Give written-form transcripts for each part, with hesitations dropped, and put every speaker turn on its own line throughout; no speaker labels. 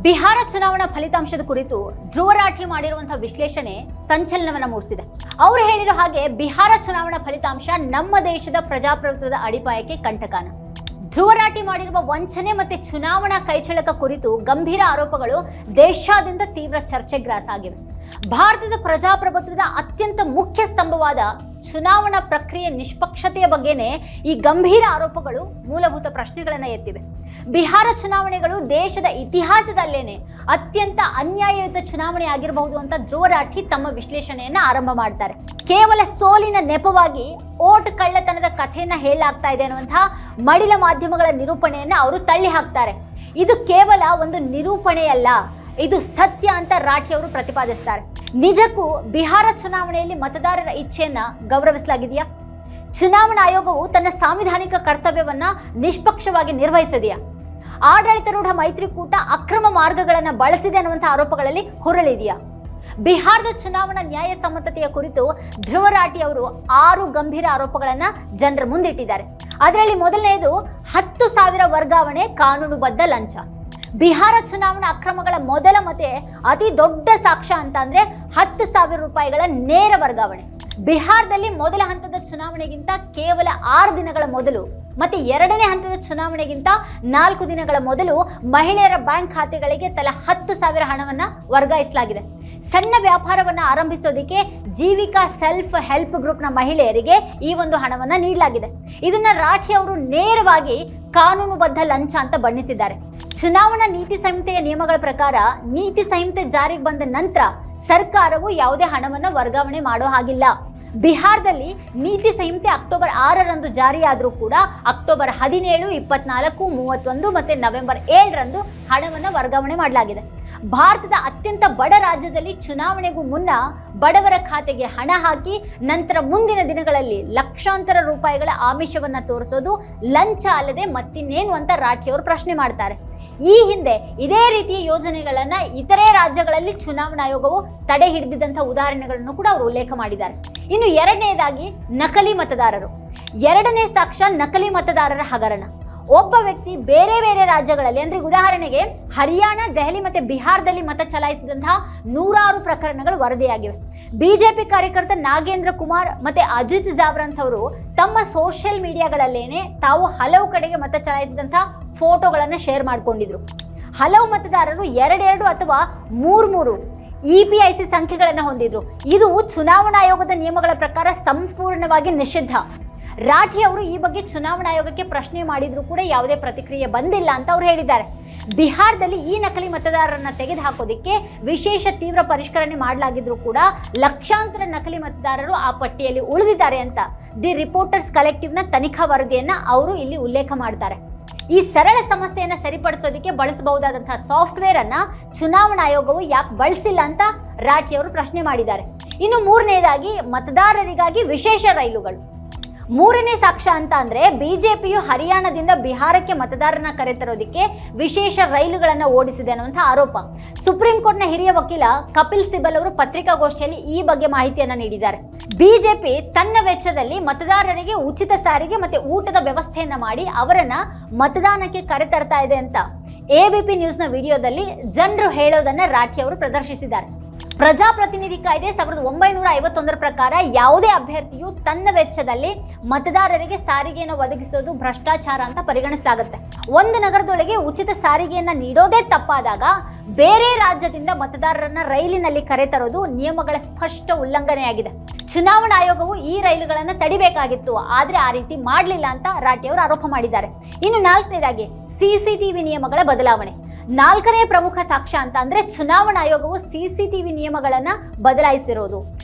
ಬಿಹಾರ ಚುನಾವಣಾ ಫಲಿತಾಂಶದ ಕುರಿತು ಧ್ರುವ ರಾಠಿ ಮಾಡಿರುವಂತಹ ವಿಶ್ಲೇಷಣೆ ಸಂಚಲನವನ್ನ ಮೂಡಿಸಿದೆ. ಅವರು ಹೇಳಿರೋ ಹಾಗೆ ಬಿಹಾರ ಚುನಾವಣಾ ಫಲಿತಾಂಶ ನಮ್ಮ ದೇಶದ ಪ್ರಜಾಪ್ರಭುತ್ವದ ಅಡಿಪಾಯಕ್ಕೆ ಕಂಟಕಾನ. ಧ್ರುವ ರಾಠಿ ಮಾಡಿರುವ ವಂಚನೆ ಮತ್ತೆ ಚುನಾವಣಾ ಕೈಚಳಕ ಕುರಿತು ಗಂಭೀರ ಆರೋಪಗಳು ದೇಶಾದ್ಯಂತ ತೀವ್ರ ಚರ್ಚೆಗೆ ಗ್ರಾಸಾಗಿವೆ. ಭಾರತದ ಪ್ರಜಾಪ್ರಭುತ್ವದ ಅತ್ಯಂತ ಮುಖ್ಯ ಸ್ತಂಭವಾದ ಚುನಾವಣಾ ಪ್ರಕ್ರಿಯೆ ನಿಷ್ಪಕ್ಷತೆಯ ಬಗ್ಗೆನೇ ಈ ಗಂಭೀರ ಆರೋಪಗಳು ಮೂಲಭೂತ ಪ್ರಶ್ನೆಗಳನ್ನ ಎತ್ತಿವೆ. ಬಿಹಾರ ಚುನಾವಣೆಗಳು ದೇಶದ ಇತಿಹಾಸದಲ್ಲೇನೆ ಅತ್ಯಂತ ಅನ್ಯಾಯಯುತ ಚುನಾವಣೆ ಆಗಿರಬಹುದು ಅಂತ ಧ್ರುವ ರಾಠಿ ತಮ್ಮ ವಿಶ್ಲೇಷಣೆಯನ್ನ ಆರಂಭ ಮಾಡ್ತಾರೆ. ಕೇವಲ ಸೋಲಿನ ನೆಪವಾಗಿ ಓಟ್ ಕಳ್ಳತನದ ಕಥೆಯನ್ನ ಹೇಳಲಾಗ್ತಾ ಇದೆ ಅನ್ನುವಂತಹ ಮಡಿಲ ಮಾಧ್ಯಮಗಳ ನಿರೂಪಣೆಯನ್ನ ಅವರು ತಳ್ಳಿ ಹಾಕ್ತಾರೆ. ಇದು ಕೇವಲ ಒಂದು ನಿರೂಪಣೆಯಲ್ಲ, ಇದು ಸತ್ಯ ಅಂತ ರಾಠಿ ಅವರು ಪ್ರತಿಪಾದಿಸ್ತಾರೆ. ನಿಜಕ್ಕೂ ಬಿಹಾರ ಚುನಾವಣೆಯಲ್ಲಿ ಮತದಾರರ ಇಚ್ಛೆಯನ್ನ ಗೌರವಿಸಲಾಗಿದೆಯಾ? ಚುನಾವಣಾ ಆಯೋಗವು ತನ್ನ ಸಾಂವಿಧಾನಿಕ ಕರ್ತವ್ಯವನ್ನ ನಿಷ್ಪಕ್ಷವಾಗಿ ನಿರ್ವಹಿಸಿದೆಯಾ? ಆಡಳಿತಾರೂಢ ಮೈತ್ರಿಕೂಟ ಅಕ್ರಮ ಮಾರ್ಗಗಳನ್ನು ಬಳಸಿದೆ ಅನ್ನುವಂತಹ ಆರೋಪಗಳಲ್ಲಿ ಹುರಳಿದೆಯಾ? ಬಿಹಾರದ ಚುನಾವಣಾ ನ್ಯಾಯಸಮ್ಮತತೆಯ ಕುರಿತು ಧ್ರುವ ರಾಠಿ ಅವರು 6 ಗಂಭೀರ ಆರೋಪಗಳನ್ನ ಜನರ ಮುಂದಿಟ್ಟಿದ್ದಾರೆ. ಅದರಲ್ಲಿ ಮೊದಲನೆಯದು 10,000 ವರ್ಗಾವಣೆ ಕಾನೂನುಬದ್ಧ ಲಂಚ. ಬಿಹಾರ ಚುನಾವಣಾ ಅಕ್ರಮಗಳ ಮೊದಲ ಮತ್ತೆ ಅತಿ ದೊಡ್ಡ ಸಾಕ್ಷ್ಯ ಅಂತ ಅಂದ್ರೆ 10,000 ರೂಪಾಯಿಗಳ ನೇರ ವರ್ಗಾವಣೆ. ಬಿಹಾರದಲ್ಲಿ ಮೊದಲ ಹಂತದ ಚುನಾವಣೆಗಿಂತ ಕೇವಲ 6 ದಿನಗಳ ಮೊದಲು ಮತ್ತೆ ಎರಡನೇ ಹಂತದ ಚುನಾವಣೆಗಿಂತ 4 ದಿನಗಳ ಮೊದಲು ಮಹಿಳೆಯರ ಬ್ಯಾಂಕ್ ಖಾತೆಗಳಿಗೆ ತಲಾ 10,000 ಹಣವನ್ನ ವರ್ಗಾಯಿಸಲಾಗಿದೆ. ಸಣ್ಣ ವ್ಯಾಪಾರವನ್ನ ಆರಂಭಿಸೋದಕ್ಕೆ ಜೀವಿಕಾ ಸೆಲ್ಫ್ ಹೆಲ್ಪ್ ಗ್ರೂಪ್ನ ಮಹಿಳೆಯರಿಗೆ ಈ ಒಂದು ಹಣವನ್ನ ನೀಡಲಾಗಿದೆ. ಇದನ್ನ ರಾಠಿ ಅವರು ನೇರವಾಗಿ ಕಾನೂನುಬದ್ಧ ಲಂಚ ಅಂತ ಬಣ್ಣಿಸಿದ್ದಾರೆ. ಚುನಾವಣಾ ನೀತಿ ಸಂಹಿತೆಯ ನಿಯಮಗಳ ಪ್ರಕಾರ ನೀತಿ ಸಂಹಿತೆ ಜಾರಿಗೆ ಬಂದ ನಂತರ ಸರ್ಕಾರವು ಯಾವುದೇ ಹಣವನ್ನು ವರ್ಗಾವಣೆ ಮಾಡೋ ಹಾಗಿಲ್ಲ. ಬಿಹಾರದಲ್ಲಿ ನೀತಿ ಸಂಹಿತೆ ಅಕ್ಟೋಬರ್ 6ರಂದು ಜಾರಿಯಾದರೂ ಕೂಡ ಅಕ್ಟೋಬರ್ 17, 24, 31 ಮತ್ತೆ ನವೆಂಬರ್ 7ರಂದು ಹಣವನ್ನು ವರ್ಗಾವಣೆ ಮಾಡಲಾಗಿದೆ. ಭಾರತದ ಅತ್ಯಂತ ಬಡ ರಾಜ್ಯದಲ್ಲಿ ಚುನಾವಣೆಗೂ ಮುನ್ನ ಬಡವರ ಖಾತೆಗೆ ಹಣ ಹಾಕಿ ನಂತರ ಮುಂದಿನ ದಿನಗಳಲ್ಲಿ ಲಕ್ಷಾಂತರ ರೂಪಾಯಿಗಳ ಆಮಿಷವನ್ನ ತೋರಿಸೋದು ಲಂಚ ಅಲ್ಲದೆ ಮತ್ತಿನ್ನೇನು ಅಂತ ರಾಠಿ ಅವರು ಪ್ರಶ್ನೆ ಮಾಡ್ತಾರೆ. ಈ ಹಿಂದೆ ಇದೇ ರೀತಿಯ ಯೋಜನೆಗಳನ್ನ ಇತರೆ ರಾಜ್ಯಗಳಲ್ಲಿ ಚುನಾವಣಾ ಆಯೋಗವು ತಡೆ ಹಿಡಿದಿದ್ದಂತಹ ಉದಾಹರಣೆಗಳನ್ನು ಕೂಡ ಅವರು ಉಲ್ಲೇಖ ಮಾಡಿದ್ದಾರೆ. ಇನ್ನು ಎರಡನೇದಾಗಿ ನಕಲಿ ಮತದಾರರು. ಎರಡನೇ ಸಾಕ್ಷ್ಯ ನಕಲಿ ಮತದಾರರ ಹಗರಣ. ಒಬ್ಬ ವ್ಯಕ್ತಿ ಬೇರೆ ಬೇರೆ ರಾಜ್ಯಗಳಲ್ಲಿ ಅಂದ್ರೆ ಉದಾಹರಣೆಗೆ ಹರಿಯಾಣ, ದೆಹಲಿ ಮತ್ತೆ ಬಿಹಾರದಲ್ಲಿ ಮತ ಚಲಾಯಿಸಿದಂತಹ 100 ಪ್ರಕರಣಗಳು ವರದಿಯಾಗಿವೆ. ಬಿಜೆಪಿ ಕಾರ್ಯಕರ್ತ ನಾಗೇಂದ್ರ ಕುಮಾರ್ ಮತ್ತೆ ಅಜಿತ್ ಜಾವರಂತ್ ಅವರು ತಮ್ಮ ಸೋಷಿಯಲ್ ಮೀಡಿಯಾಗಳಲ್ಲೇನೆ ತಾವು ಹಲವು ಕಡೆಗೆ ಮತ ಚಲಾಯಿಸಿದಂತಹ ಫೋಟೋಗಳನ್ನು ಶೇರ್ ಮಾಡಿಕೊಂಡಿದ್ರು. ಹಲವು ಮತದಾರರು 2 ಅಥವಾ 3 EPIC ಸಂಖ್ಯೆಗಳನ್ನು ಹೊಂದಿದ್ರು. ಇದು ಚುನಾವಣಾ ಆಯೋಗದ ನಿಯಮಗಳ ಪ್ರಕಾರ ಸಂಪೂರ್ಣವಾಗಿ ನಿಷಿದ್ಧ. ರಾಠಿ ಅವರು ಈ ಬಗ್ಗೆ ಚುನಾವಣಾ ಆಯೋಗಕ್ಕೆ ಪ್ರಶ್ನೆ ಮಾಡಿದ್ರು ಕೂಡ ಯಾವುದೇ ಪ್ರತಿಕ್ರಿಯೆ ಬಂದಿಲ್ಲ ಅಂತ ಅವರು ಹೇಳಿದ್ದಾರೆ. ಬಿಹಾರದಲ್ಲಿ ಈ ನಕಲಿ ಮತದಾರರನ್ನ ತೆಗೆದುಹಾಕೋದಿಕ್ಕೆ ವಿಶೇಷ ತೀವ್ರ ಪರಿಷ್ಕರಣೆ ಮಾಡಲಾಗಿದ್ರು ಕೂಡ ಲಕ್ಷಾಂತರ ನಕಲಿ ಮತದಾರರು ಆ ಪಟ್ಟಿಯಲ್ಲಿ ಉಳಿದಿದ್ದಾರೆ ಅಂತ ದಿ ರಿಪೋರ್ಟರ್ಸ್ ಕಲೆಕ್ಟಿವ್ನ ತನಿಖಾ ವರದಿಯನ್ನ ಅವರು ಇಲ್ಲಿ ಉಲ್ಲೇಖ ಮಾಡ್ತಾರೆ. ಈ ಸರಳ ಸಮಸ್ಯೆಯನ್ನ ಸರಿಪಡಿಸೋದಕ್ಕೆ ಬಳಸಬಹುದಾದಂತಹ ಸಾಫ್ಟ್ವೇರ್ ಅನ್ನ ಚುನಾವಣಾ ಆಯೋಗವು ಯಾಕೆ ಬಳಸಿಲ್ಲ ಅಂತ ರಾಠಿ ಅವರು ಪ್ರಶ್ನೆ ಮಾಡಿದ್ದಾರೆ. ಇನ್ನು ಮೂರನೇದಾಗಿ ಮತದಾರರಿಗಾಗಿ ವಿಶೇಷ ರೈಲುಗಳು. ಮೂರನೇ ಸಾಕ್ಷ್ಯ ಅಂತ ಅಂದ್ರೆ ಬಿಜೆಪಿಯು ಹರಿಯಾಣದಿಂದ ಬಿಹಾರಕ್ಕೆ ಮತದಾರರನ್ನ ಕರೆತರೋದಕ್ಕೆ ವಿಶೇಷ ರೈಲುಗಳನ್ನ ಓಡಿಸಿದೆ ಅನ್ನುವಂಥ ಆರೋಪ. ಸುಪ್ರೀಂ ಕೋರ್ಟ್ನ ಹಿರಿಯ ವಕೀಲ ಕಪಿಲ್ ಸಿಬಲ್ ಅವರು ಪತ್ರಿಕಾಗೋಷ್ಠಿಯಲ್ಲಿ ಈ ಬಗ್ಗೆ ಮಾಹಿತಿಯನ್ನ ನೀಡಿದ್ದಾರೆ. ಬಿಜೆಪಿ ತನ್ನ ವೆಚ್ಚದಲ್ಲಿ ಮತದಾರರಿಗೆ ಉಚಿತ ಸಾರಿಗೆ ಮತ್ತೆ ಊಟದ ವ್ಯವಸ್ಥೆಯನ್ನ ಮಾಡಿ ಅವರನ್ನ ಮತದಾನಕ್ಕೆ ಕರೆತರ್ತಾ ಇದೆ ಅಂತ ABP ನ್ಯೂಸ್ನ ವಿಡಿಯೋದಲ್ಲಿ ಜನರು ಹೇಳೋದನ್ನ ರಾಠಿ ಅವರು ಪ್ರದರ್ಶಿಸಿದ್ದಾರೆ. ಪ್ರಜಾಪ್ರತಿನಿಧಿ ಕಾಯ್ದೆ 1951 ಪ್ರಕಾರ ಯಾವುದೇ ಅಭ್ಯರ್ಥಿಯು ತನ್ನ ವೆಚ್ಚದಲ್ಲಿ ಮತದಾರರಿಗೆ ಸಾರಿಗೆಯನ್ನು ಒದಗಿಸೋದು ಭ್ರಷ್ಟಾಚಾರ ಅಂತ ಪರಿಗಣಿಸಲಾಗುತ್ತೆ. ಒಂದು ನಗರದೊಳಗೆ ಉಚಿತ ಸಾರಿಗೆಯನ್ನ ನೀಡೋದೇ ತಪ್ಪಾದಾಗ ಬೇರೆ ರಾಜ್ಯದಿಂದ ಮತದಾರರನ್ನ ರೈಲಿನಲ್ಲಿ ಕರೆತರೋದು ನಿಯಮಗಳ ಸ್ಪಷ್ಟ ಉಲ್ಲಂಘನೆಯಾಗಿದೆ. ಚುನಾವಣಾ ಆಯೋಗವು ಈ ರೈಲುಗಳನ್ನು ತಡಿಬೇಕಾಗಿತ್ತು, ಆದ್ರೆ ಆ ರೀತಿ ಮಾಡಲಿಲ್ಲ ಅಂತ ರಾಠಿ ಅವರು ಆರೋಪ ಮಾಡಿದ್ದಾರೆ. ಇನ್ನು ನಾಲ್ಕನೇದಾಗಿ CCTV ನಿಯಮಗಳ ಬದಲಾವಣೆ. ನಾಲ್ಕನೇ ಪ್ರಮುಖ ಸಾಕ್ಷ್ಯ ಅಂತ ಅಂದ್ರೆ ಚುನಾವಣಾ ಆಯೋಗವು CCTV ನಿಯಮಗಳನ್ನ ಬದಲಾಯಿಸಿರೋದು.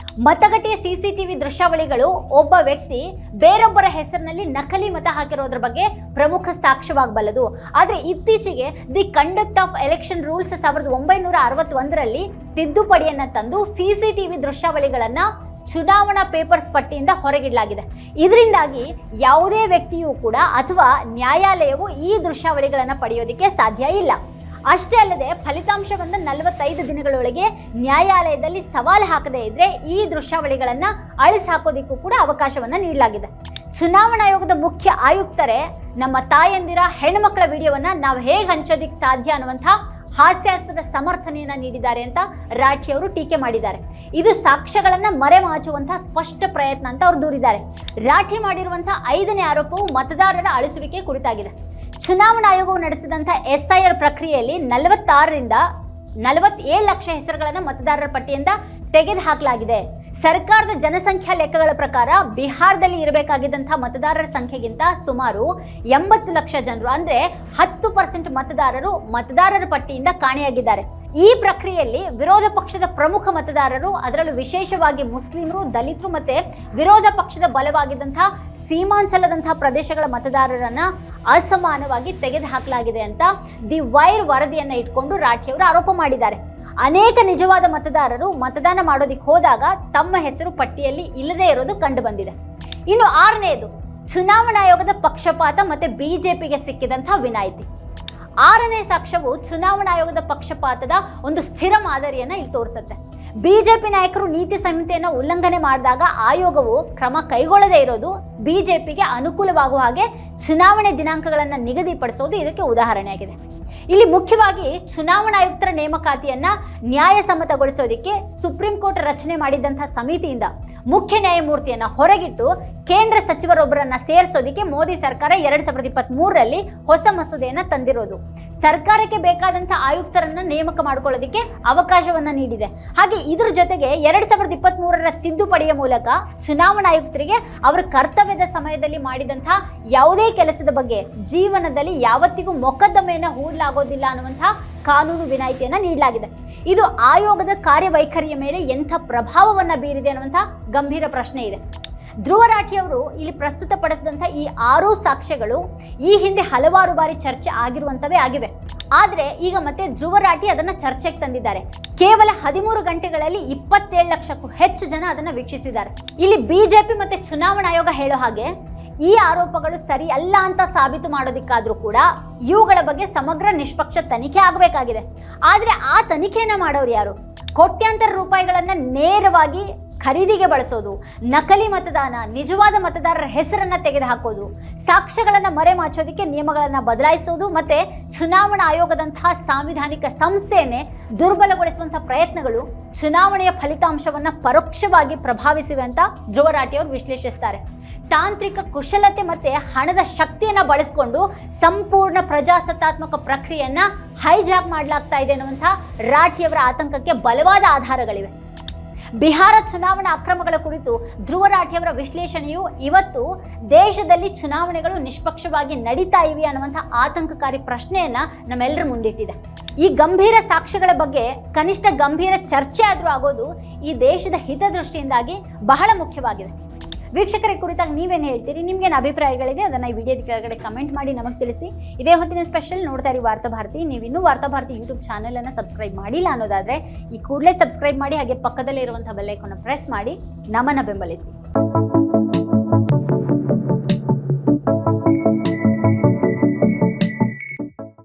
ಮತಗಟ್ಟೆಯ CCTV ದೃಶ್ಯಾವಳಿಗಳು ಒಬ್ಬ ವ್ಯಕ್ತಿ ಬೇರೊಬ್ಬರ ಹೆಸರಿನಲ್ಲಿ ನಕಲಿ ಮತ ಹಾಕಿರೋದ್ರ ಬಗ್ಗೆ ಪ್ರಮುಖ ಸಾಕ್ಷ್ಯವಾಗಬಲ್ಲದು. ಆದ್ರೆ ಇತ್ತೀಚೆಗೆ the conduct of election rules 1961ರಲ್ಲಿ ತಿದ್ದುಪಡಿಯನ್ನ ತಂದು CCTV ದೃಶ್ಯಾವಳಿಗಳನ್ನ ಚುನಾವಣಾ ಪೇಪರ್ಸ್ ಪಟ್ಟಿಯಿಂದ ಹೊರಗಿಡಲಾಗಿದೆ. ಇದರಿಂದಾಗಿ ಯಾವುದೇ ವ್ಯಕ್ತಿಯೂ ಕೂಡ ಅಥವಾ ನ್ಯಾಯಾಲಯವು ಈ ದೃಶ್ಯಾವಳಿಗಳನ್ನು ಪಡೆಯೋದಕ್ಕೆ ಸಾಧ್ಯ ಇಲ್ಲ. ಅಷ್ಟೇ ಅಲ್ಲದೆ ಫಲಿತಾಂಶವನ್ನು 45 ದಿನಗಳೊಳಗೆ ನ್ಯಾಯಾಲಯದಲ್ಲಿ ಸವಾಲು ಹಾಕದೇ ಇದ್ರೆ ಈ ದೃಶ್ಯಾವಳಿಗಳನ್ನು ಅಳಿಸಿ ಹಾಕೋದಿಕ್ಕೂ ಕೂಡ ಅವಕಾಶವನ್ನು ನೀಡಲಾಗಿದೆ. ಚುನಾವಣಾ ಆಯೋಗದ ಮುಖ್ಯ ಆಯುಕ್ತರೇ ನಮ್ಮ ತಾಯಂದಿರ ಹೆಣ್ಣುಮಕ್ಕಳ ವಿಡಿಯೋವನ್ನ ನಾವು ಹೇಗೆ ಹಂಚೋದಿಕ್ಕೆ ಸಾಧ್ಯ ಅನ್ನುವಂಥ ಹಾಸ್ಯಾಸ್ಪದ ಸಮರ್ಥನೆಯನ್ನ ನೀಡಿದ್ದಾರೆ ಅಂತ ರಾಠಿ ಅವರು ಟೀಕೆ ಮಾಡಿದ್ದಾರೆ. ಇದು ಸಾಕ್ಷ್ಯಗಳನ್ನ ಮರೆಮಾಚುವಂತಹ ಸ್ಪಷ್ಟ ಪ್ರಯತ್ನ ಅಂತ ಅವರು ದೂರಿದ್ದಾರೆ. ರಾಠಿ ಮಾಡಿರುವಂತಹ 5ನೇ ಆರೋಪವು ಮತದಾರರ ಅಳಿಸುವಿಕೆ ಕುರಿತಾಗಿದೆ. ಚುನಾವಣಾ ಆಯೋಗವು ನಡೆಸಿದಂತಹ SIR ಪ್ರಕ್ರಿಯೆಯಲ್ಲಿ 46ರಿಂದ 47 ಲಕ್ಷ ಹೆಸರುಗಳನ್ನು ಮತದಾರರ ಪಟ್ಟಿಯಿಂದ ತೆಗೆದುಹಾಕಲಾಗಿದೆ. ಸರ್ಕಾರದ ಜನಸಂಖ್ಯಾ ಲೆಕ್ಕಗಳ ಪ್ರಕಾರ ಬಿಹಾರದಲ್ಲಿ ಇರಬೇಕಾಗಿದ್ದಂತಹ ಮತದಾರರ ಸಂಖ್ಯೆಗಿಂತ ಸುಮಾರು 80 ಲಕ್ಷ ಜನರು, ಅಂದ್ರೆ 10% ಮತದಾರರು ಮತದಾರರ ಪಟ್ಟಿಯಿಂದ ಕಾಣೆಯಾಗಿದ್ದಾರೆ. ಈ ಪ್ರಕ್ರಿಯೆಯಲ್ಲಿ ವಿರೋಧ ಪಕ್ಷದ ಪ್ರಮುಖ ಮತದಾರರು, ಅದರಲ್ಲೂ ವಿಶೇಷವಾಗಿ ಮುಸ್ಲಿಮರು, ದಲಿತರು ಮತ್ತೆ ವಿರೋಧ ಪಕ್ಷದ ಬಲವಾಗಿದ್ದಂತಹ ಸೀಮಾಂಚಲದಂತಹ ಪ್ರದೇಶಗಳ ಮತದಾರರನ್ನ ಅಸಮಾನವಾಗಿ ತೆಗೆದುಹಾಕಲಾಗಿದೆ ಅಂತ ದಿ ವೈರ್ ವರದಿಯನ್ನ ಇಟ್ಕೊಂಡು ರಾಠಿ ಅವರು ಆರೋಪ ಮಾಡಿದ್ದಾರೆ. ಅನೇಕ ನಿಜವಾದ ಮತದಾರರು ಮತದಾನ ಮಾಡೋದಿಕ್ಕೆ ಹೋದಾಗ ತಮ್ಮ ಹೆಸರು ಪಟ್ಟಿಯಲ್ಲಿ ಇಲ್ಲದೇ ಇರೋದು ಕಂಡು ಬಂದಿದೆ. ಇನ್ನು 6ನೇದು ಚುನಾವಣಾ ಆಯೋಗದ ಪಕ್ಷಪಾತ ಮತ್ತೆ ಬಿಜೆಪಿಗೆ ಸಿಕ್ಕಿದಂತಹ ವಿನಾಯಿತಿ. 6ನೇ ಸಾಕ್ಷ್ಯವು ಚುನಾವಣಾ ಆಯೋಗದ ಪಕ್ಷಪಾತದ ಒಂದು ಸ್ಥಿರ ಮಾದರಿಯನ್ನ ಇಲ್ಲಿ ತೋರಿಸುತ್ತೆ. ಬಿಜೆಪಿ ನಾಯಕರು ನೀತಿ ಸಂಹಿತೆಯನ್ನು ಉಲ್ಲಂಘನೆ ಮಾಡಿದಾಗ ಆಯೋಗವು ಕ್ರಮ ಕೈಗೊಳ್ಳದೇ ಇರೋದು ಬಿಜೆಪಿಗೆ ಅನುಕೂಲವಾಗುವ ಹಾಗೆ ಚುನಾವಣೆ ದಿನಾಂಕಗಳನ್ನು ನಿಗದಿಪಡಿಸೋದು ಇದಕ್ಕೆ ಉದಾಹರಣೆಯಾಗಿದೆ. ಇಲ್ಲಿ ಮುಖ್ಯವಾಗಿ ಚುನಾವಣಾ ಆಯುಕ್ತರ ನೇಮಕಾತಿಯನ್ನ ನ್ಯಾಯಸಮ್ಮತಗೊಳಿಸೋದಕ್ಕೆ ಸುಪ್ರೀಂ ಕೋರ್ಟ್ ರಚನೆ ಮಾಡಿದಂತಹ ಸಮಿತಿಯಿಂದ ಮುಖ್ಯ ನ್ಯಾಯಮೂರ್ತಿಯನ್ನ ಹೊರಗಿಟ್ಟು ಕೇಂದ್ರ ಸಚಿವರೊಬ್ಬರನ್ನ ಸೇರಿಸೋದಕ್ಕೆ ಮೋದಿ ಸರ್ಕಾರ 2023ರಲ್ಲಿ ಹೊಸ ಮಸೂದೆಯನ್ನ ತಂದಿರೋದು. ಸರ್ಕಾರಕ್ಕೆ ಬೇಕಾದಂತಹ ಆಯುಕ್ತರನ್ನ ನೇಮಕ ಮಾಡಿಕೊಳ್ಳೋದಕ್ಕೆ ಅವಕಾಶವನ್ನ ನೀಡಿದೆ. ಹಾಗೆ ಇದ್ರ ಜೊತೆಗೆ 2023ರ ತಿದ್ದುಪಡಿಯ ಮೂಲಕ ಚುನಾವಣಾ ಆಯುಕ್ತರಿಗೆ ಅವರ ಕರ್ತವ್ಯದ ಸಮಯದಲ್ಲಿ ಮಾಡಿದಂತಹ ಯಾವುದೇ ಕೆಲಸದ ಬಗ್ಗೆ ಜೀವನದಲ್ಲಿ ಯಾವತ್ತಿಗೂ ಮೊಕದ್ದಮೆಯನ್ನ ಹೂಡಲಾಗೋದಿಲ್ಲ ಅನ್ನುವಂತಹ ಕಾನೂನು ವಿನಾಯಿತಿಯನ್ನ ನೀಡಲಾಗಿದೆ. ಇದು ಆಯೋಗದ ಕಾರ್ಯವೈಖರಿಯ ಮೇಲೆ ಎಂಥ ಪ್ರಭಾವವನ್ನ ಬೀರಿದೆ ಅನ್ನುವಂತಹ ಗಂಭೀರ ಪ್ರಶ್ನೆ ಇದೆ. ಧ್ರುವ ರಾಠಿ ಅವರು ಇಲ್ಲಿ ಪ್ರಸ್ತುತಪಡಿಸಿದಂತಹ ಈ 6 ಸಾಕ್ಷ್ಯಗಳು ಈ ಹಿಂದೆ ಹಲವಾರು ಬಾರಿ ಚರ್ಚೆ ಆಗಿರುವಂತವೇ ಆಗಿವೆ. ಆದ್ರೆ ಈಗ ಮತ್ತೆ ಧ್ರುವ ರಾಠಿ ಅದನ್ನ ಚರ್ಚೆಗೆ ತಂದಿದ್ದಾರೆ. ಕೇವಲ 13 ಗಂಟೆಗಳಲ್ಲಿ 27 ಲಕ್ಷಕ್ಕೂ ಹೆಚ್ಚು ಜನ ಅದನ್ನ ವೀಕ್ಷಿಸಿದ್ದಾರೆ. ಇಲ್ಲಿ ಬಿಜೆಪಿ ಮತ್ತೆ ಚುನಾವಣಾ ಆಯೋಗ ಹೇಳೋ ಹಾಗೆ ಈ ಆರೋಪಗಳು ಸರಿ ಅಲ್ಲ ಅಂತ ಸಾಬೀತು ಮಾಡೋದಿಕ್ಕಾದ್ರೂ ಕೂಡ ಇವುಗಳ ಬಗ್ಗೆ ಸಮಗ್ರ ನಿಷ್ಪಕ್ಷ ತನಿಖೆ ಆಗಬೇಕಾಗಿದೆ. ಆದ್ರೆ ಆ ತನಿಖೆಯನ್ನ ಮಾಡೋರು ಯಾರು? ಕೋಟ್ಯಾಂತರ ರೂಪಾಯಿಗಳನ್ನ ನೇರವಾಗಿ ಖರೀದಿಗೆ ಬಳಸೋದು, ನಕಲಿ ಮತದಾನ, ನಿಜವಾದ ಮತದಾರರ ಹೆಸರನ್ನ ತೆಗೆದುಹಾಕೋದು, ಸಾಕ್ಷ್ಯಗಳನ್ನ ಮರೆಮಾಚೋದಕ್ಕೆ ನಿಯಮಗಳನ್ನ ಬದಲಾಯಿಸೋದು ಮತ್ತೆ ಚುನಾವಣಾ ಆಯೋಗದಂತಹ ಸಾಂವಿಧಾನಿಕ ಸಂಸ್ಥೆಯನ್ನೇ ದುರ್ಬಲಗೊಳಿಸುವಂತಹ ಪ್ರಯತ್ನಗಳು ಚುನಾವಣೆಯ ಫಲಿತಾಂಶವನ್ನ ಪರೋಕ್ಷವಾಗಿ ಪ್ರಭಾವಿಸಿವೆ ಅಂತ ಧ್ರುವ ರಾಠಿ ಅವರು ವಿಶ್ಲೇಷಿಸ್ತಾರೆ. ತಾಂತ್ರಿಕ ಕುಶಲತೆ ಮತ್ತೆ ಹಣದ ಶಕ್ತಿಯನ್ನ ಬಳಸಿಕೊಂಡು ಸಂಪೂರ್ಣ ಪ್ರಜಾಸತ್ತಾತ್ಮಕ ಪ್ರಕ್ರಿಯೆಯನ್ನ ಹೈಜಾಕ್ ಮಾಡಲಾಗ್ತಾ ಇದೆ ಅನ್ನುವಂತಹ ರಾಠಿಯವರ ಆತಂಕಕ್ಕೆ ಬಲವಾದ ಆಧಾರಗಳಿವೆ. ಬಿಹಾರ ಚುನಾವಣಾ ಅಕ್ರಮಗಳ ಕುರಿತು ಧ್ರುವ ರಾಠಿ ಅವರ ವಿಶ್ಲೇಷಣೆಯು ಇವತ್ತು ದೇಶದಲ್ಲಿ ಚುನಾವಣೆಗಳು ನಿಷ್ಪಕ್ಷವಾಗಿ ನಡೀತಾ ಇವೆ ಅನ್ನುವಂಥ ಆತಂಕಕಾರಿ ಪ್ರಶ್ನೆಯನ್ನ ನಮ್ಮೆಲ್ಲರ ಮುಂದಿಟ್ಟಿದೆ. ಈ ಗಂಭೀರ ಸಾಕ್ಷ್ಯಗಳ ಬಗ್ಗೆ ಕನಿಷ್ಠ ಗಂಭೀರ ಚರ್ಚೆ ಆದರೂ ಆಗೋದು ಈ ದೇಶದ ಹಿತದೃಷ್ಟಿಯಿಂದಾಗಿ ಬಹಳ ಮುಖ್ಯವಾಗಿದೆ. ವೀಕ್ಷಕರ ಕುರಿತಾಗಿ ನೀವೇನು ಹೇಳ್ತೀರಿ? ನಿಮ್ಗೇನು ಅಭಿಪ್ರಾಯಗಳಿದೆ ಅದನ್ನು ಈ ವಿಡಿಯೋದ ಕೆಳಗಡೆ ಕಮೆಂಟ್ ಮಾಡಿ ನಮಗೆ ತಿಳಿಸಿ. ಇದೇ ಹೊತ್ತಿನ ಸ್ಪೆಷಲ್ ನೋಡ್ತಾ ಇರಿ ವಾರ್ತಾಭಾರತಿ. ನೀವು ಇನ್ನೂ ವಾರ್ತಾಭಾರತಿ ಯೂಟ್ಯೂಬ್ ಚಾನಲನ್ನು ಸಬ್ಸ್ಕ್ರೈಬ್ ಮಾಡಿಲ್ಲ ಅನ್ನೋದಾದರೆ ಈ ಕೂಡಲೇ ಸಬ್ಸ್ಕ್ರೈಬ್ ಮಾಡಿ, ಹಾಗೆ ಪಕ್ಕದಲ್ಲೇ ಇರುವಂಥ ಬೆಲ್ ಐಕಾನ್ನ ಪ್ರೆಸ್ ಮಾಡಿ ನಮ್ಮನ್ನು ಬೆಂಬಲಿಸಿ.